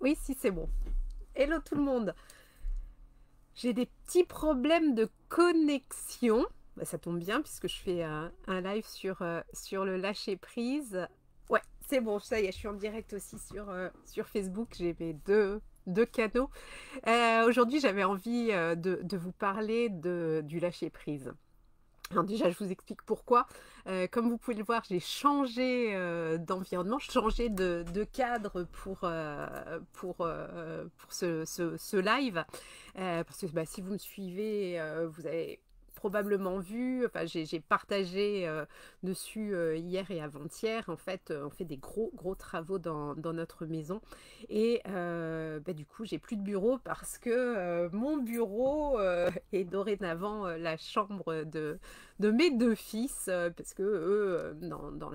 Oui, si, c'est bon. Hello tout le monde. J'ai des petits problèmes de connexion. Bah, ça tombe bien puisque je fais un live sur le lâcher prise. Ouais, c'est bon, ça y est, je suis en direct aussi sur Facebook. J'ai mes deux canaux. Aujourd'hui, j'avais envie de vous parler du lâcher prise. Alors déjà, je vous explique pourquoi. Comme vous pouvez le voir, j'ai changé d'environnement, changé de cadre pour ce live. Parce que bah, si vous me suivez, vous avez probablement vu, enfin j'ai partagé dessus hier et avant-hier. En fait, on fait des gros travaux dans notre maison. Et bah, du coup, j'ai plus de bureau parce que mon bureau est dorénavant la chambre de mes deux fils, parce que eux, dans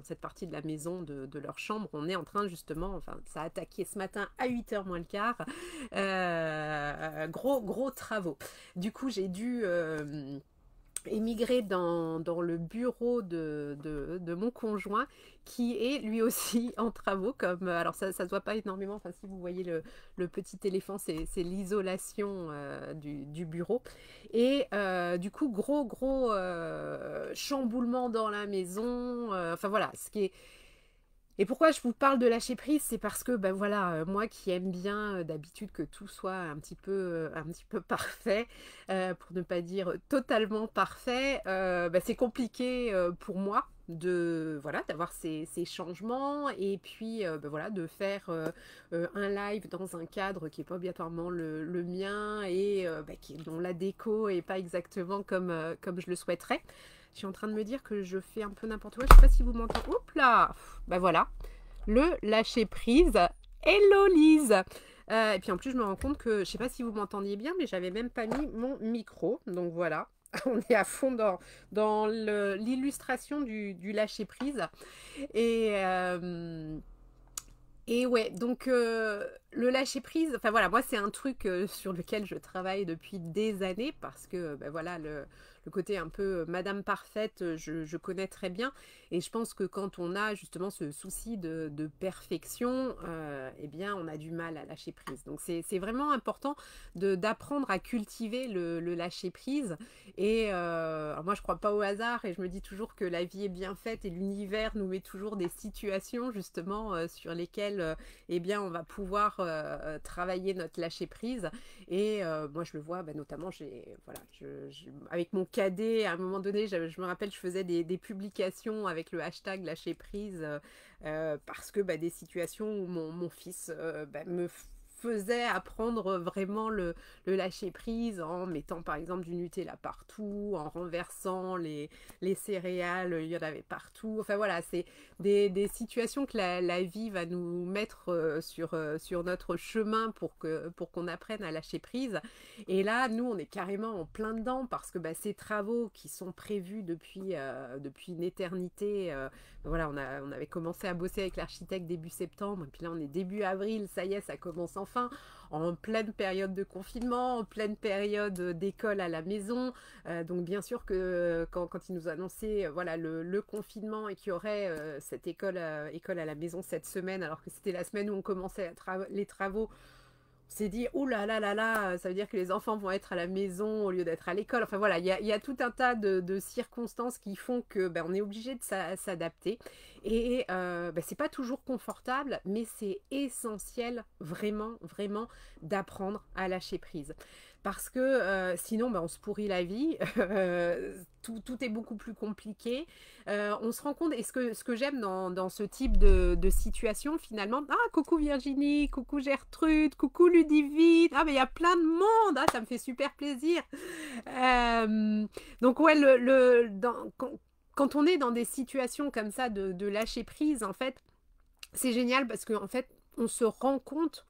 cette partie de la maison de leur chambre, on est en train justement, enfin, ça a attaqué ce matin à 8h moins le quart, gros travaux. Du coup, j'ai dû émigré dans le bureau de mon conjoint qui est lui aussi en travaux comme alors ça se voit pas énormément, enfin si vous voyez le petit éléphant c'est l'isolation du bureau et du coup gros chamboulement dans la maison, enfin voilà ce qui est. Et pourquoi je vous parle de lâcher prise, c'est parce que ben voilà, moi qui aime bien d'habitude que tout soit un petit peu parfait, pour ne pas dire totalement parfait, ben c'est compliqué pour moi de voilà d'avoir ces changements et puis ben voilà de faire un live dans un cadre qui est pas obligatoirement le mien et ben, dont la déco est pas exactement comme je le souhaiterais. Je suis en train de me dire que je fais un peu n'importe quoi. Je sais pas si vous m'entendez. Oups là. Bah voilà. Le lâcher prise. Hello Lise. Et puis en plus, je me rends compte que je sais pas si vous m'entendiez bien, mais j'avais même pas mis mon micro. Donc voilà. On est à fond dans l'illustration du lâcher prise. Et, et ouais, donc le lâcher prise, enfin voilà, moi c'est un truc sur lequel je travaille depuis des années parce que ben voilà, le côté un peu Madame Parfaite, je connais très bien et je pense que quand on a justement ce souci de perfection, eh bien on a du mal à lâcher prise. Donc c'est vraiment important d'apprendre à cultiver le lâcher prise et alors moi je crois pas au hasard et je me dis toujours que la vie est bien faite et l'univers nous met toujours des situations justement sur lesquelles eh bien on va pouvoir travailler notre lâcher prise et moi je le vois bah, notamment voilà, avec mon cadet à un moment donné je me rappelle je faisais des publications avec le hashtag lâcher prise parce que bah, des situations où mon fils bah, me faisait apprendre vraiment le lâcher prise en mettant par exemple du Nutella partout, en renversant les céréales, il y en avait partout. Enfin voilà, c'est des situations que la vie va nous mettre sur notre chemin pour qu'on apprenne à lâcher prise. Et là, nous, on est carrément en plein dedans parce que bah, ces travaux qui sont prévus depuis une éternité, voilà, on avait commencé à bosser avec l'architecte début septembre, et puis là, on est début avril, ça y est, ça commence enfin, en pleine période de confinement, en pleine période d'école à la maison. Donc bien sûr que quand ils nous annonçaient voilà, le confinement et qu'il y aurait cette école à la maison cette semaine, alors que c'était la semaine où on commençait les travaux, on s'est dit, ouh là là là là, ça veut dire que les enfants vont être à la maison au lieu d'être à l'école. Enfin voilà, il y a tout un tas de circonstances qui font que ben, on est obligé de s'adapter. Et ben, c'est pas toujours confortable, mais c'est essentiel vraiment d'apprendre à lâcher prise. Parce que sinon, ben, on se pourrit la vie, tout est beaucoup plus compliqué. On se rend compte, et ce que j'aime dans ce type de situation, finalement, ah, coucou Virginie, coucou Gertrude, coucou Ludivine, ah, mais il y a plein de monde, ah, ça me fait super plaisir. Donc, ouais, quand on est dans des situations comme ça de lâcher prise, en fait, c'est génial parce qu'en fait, on se rend compte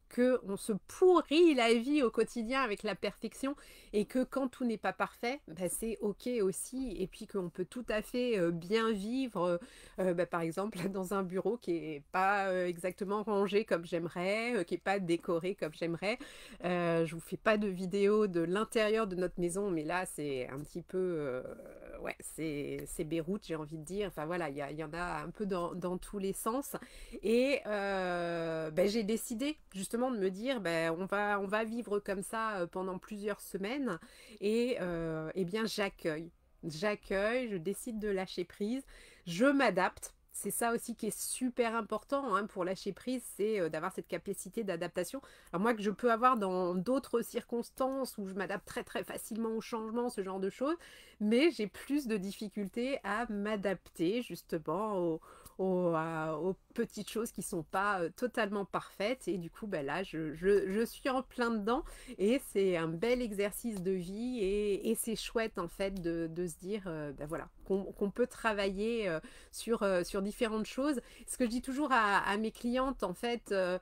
que on se pourrit la vie au quotidien avec la perfection et que quand tout n'est pas parfait, bah, c'est ok aussi et puis qu'on peut tout à fait bien vivre bah, par exemple dans un bureau qui est pas exactement rangé comme j'aimerais, qui est pas décoré comme j'aimerais. Je vous fais pas de vidéo de l'intérieur de notre maison mais là c'est un petit peu ouais, c'est Beyrouth, j'ai envie de dire. Enfin voilà, il y en a un peu dans tous les sens. Et ben, j'ai décidé justement de me dire, ben, on va vivre comme ça pendant plusieurs semaines. Et eh bien, j'accueille. J'accueille, je décide de lâcher prise, je m'adapte. C'est ça aussi qui est super important hein, pour lâcher prise, c'est d'avoir cette capacité d'adaptation. Alors moi que je peux avoir dans d'autres circonstances où je m'adapte très très facilement au changement, ce genre de choses, mais j'ai plus de difficultés à m'adapter justement aux petites choses qui sont pas totalement parfaites. Et du coup, ben là, je suis en plein dedans et c'est un bel exercice de vie et c'est chouette en fait de se dire ben voilà, qu'on peut travailler sur différentes choses. Ce que je dis toujours à mes clientes en fait, euh,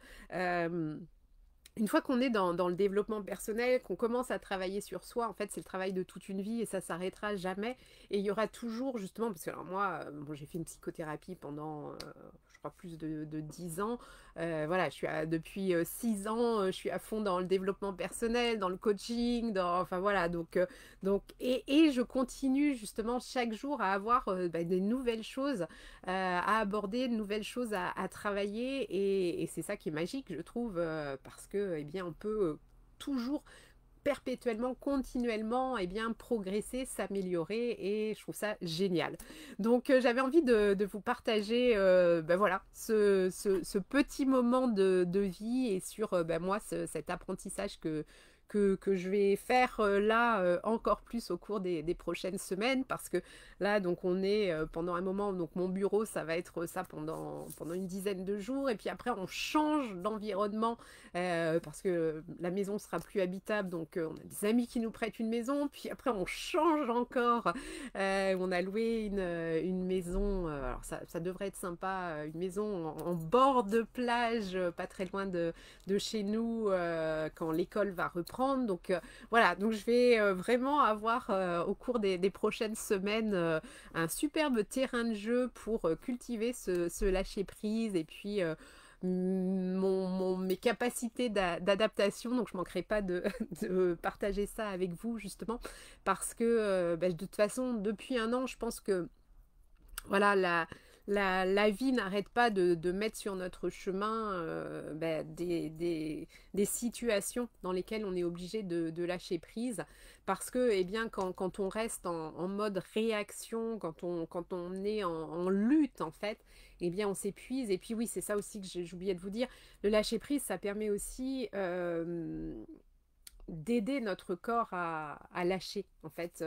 une fois qu'on est dans le développement personnel, qu'on commence à travailler sur soi, en fait, c'est le travail de toute une vie et ça s'arrêtera jamais. Et il y aura toujours, justement, parce que alors moi, bon, j'ai fait une psychothérapie pendant, je crois, plus de 10 ans. Voilà, depuis 6 ans, je suis à fond dans le développement personnel, dans le coaching, enfin voilà. Et je continue justement chaque jour à avoir des nouvelles choses à aborder, de nouvelles choses à travailler et c'est ça qui est magique je trouve parce que eh bien on peut toujours perpétuellement, continuellement eh bien, progresser, s'améliorer et je trouve ça génial. Donc j'avais envie de vous partager ben voilà, ce petit moment de vie et sur ben moi cet apprentissage que je vais faire là encore plus au cours des prochaines semaines parce que là donc on est pendant un moment donc mon bureau ça va être ça pendant une dizaine de jours et puis après on change d'environnement parce que la maison sera plus habitable donc on a des amis qui nous prêtent une maison puis après on change encore on a loué une maison alors ça devrait être sympa une maison en bord de plage pas très loin de chez nous quand l'école va reprendre donc voilà donc je vais vraiment avoir au cours des prochaines semaines un superbe terrain de jeu pour cultiver ce lâcher prise et puis mes capacités d'adaptation donc je manquerai pas de partager ça avec vous justement parce que de toute façon depuis un an je pense que voilà, la vie n'arrête pas de mettre sur notre chemin des situations dans lesquelles on est obligé de lâcher prise parce que eh bien, quand on reste en mode réaction, quand on est en lutte en fait, eh bien on s'épuise. Et puis oui, c'est ça aussi que j'oubliais de vous dire, le lâcher prise, ça permet aussi d'aider notre corps à lâcher en fait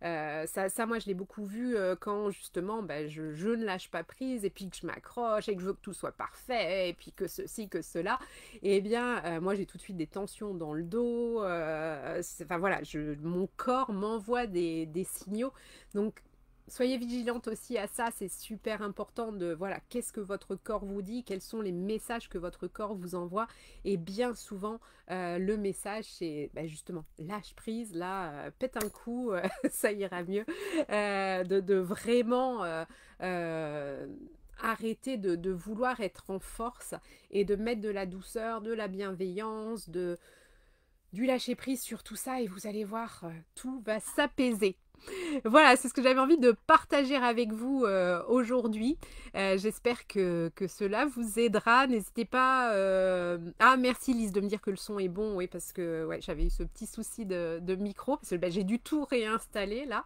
ça moi je l'ai beaucoup vu quand justement je ne lâche pas prise et puis que je m'accroche et que je veux que tout soit parfait et puis que ceci que cela et bien moi j'ai tout de suite des tensions dans le dos enfin voilà mon corps m'envoie des signaux donc soyez vigilante aussi à ça, c'est super important de voilà, qu'est-ce que votre corps vous dit, quels sont les messages que votre corps vous envoie et bien souvent le message c'est justement lâche prise, là pète un coup, ça ira mieux, de vraiment arrêter de vouloir être en force et de mettre de la douceur, de la bienveillance, du lâcher prise sur tout ça et vous allez voir, tout va s'apaiser. Voilà, c'est ce que j'avais envie de partager avec vous aujourd'hui. J'espère que cela vous aidera. N'hésitez pas... Ah, merci Lise de me dire que le son est bon. Oui, parce que ouais, j'avais eu ce petit souci de micro. Parce que j'ai dû tout réinstaller là.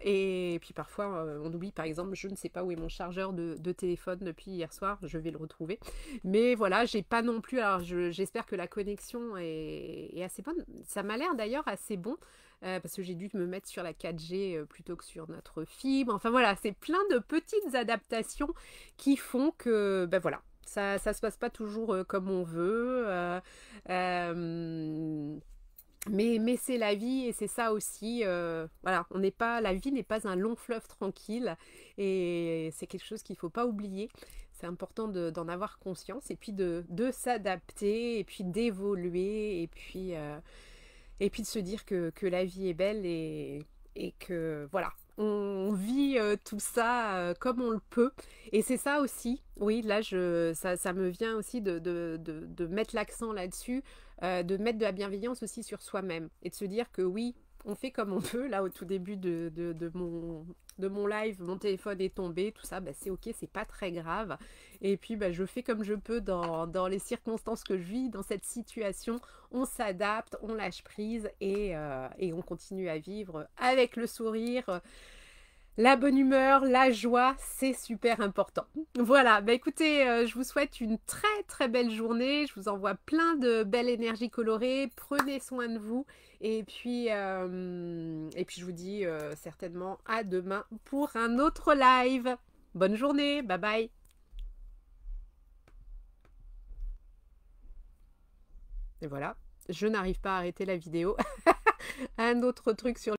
Et puis parfois, on oublie par exemple, je ne sais pas où est mon chargeur de téléphone depuis hier soir. Je vais le retrouver. Mais voilà, j'ai pas non plus... Alors, j'espère que la connexion est assez bonne. Ça m'a l'air d'ailleurs assez bon. Parce que j'ai dû me mettre sur la 4G plutôt que sur notre fibre. Enfin voilà, c'est plein de petites adaptations qui font que, voilà, ça se passe pas toujours comme on veut. Mais c'est la vie et c'est ça aussi. Voilà, la vie n'est pas un long fleuve tranquille et c'est quelque chose qu'il ne faut pas oublier. C'est important d'en avoir conscience et puis de s'adapter et puis d'évoluer et puis de se dire que la vie est belle et que voilà, on vit tout ça comme on le peut. Et c'est ça aussi, oui, là ça me vient aussi de mettre l'accent là-dessus, de mettre de la bienveillance aussi sur soi-même et de se dire que oui, on fait comme on peut. Là, au tout début de mon live, mon téléphone est tombé, tout ça, bah, c'est ok, c'est pas très grave. Et puis, bah, je fais comme je peux dans les circonstances que je vis, dans cette situation. On s'adapte, on lâche prise et on continue à vivre avec le sourire. La bonne humeur, la joie, c'est super important. Voilà, bah écoutez, je vous souhaite une très très belle journée. Je vous envoie plein de belles énergies colorées. Prenez soin de vous. Et puis je vous dis certainement à demain pour un autre live. Bonne journée, bye bye. Et voilà, je n'arrive pas à arrêter la vidéo. Un autre truc sur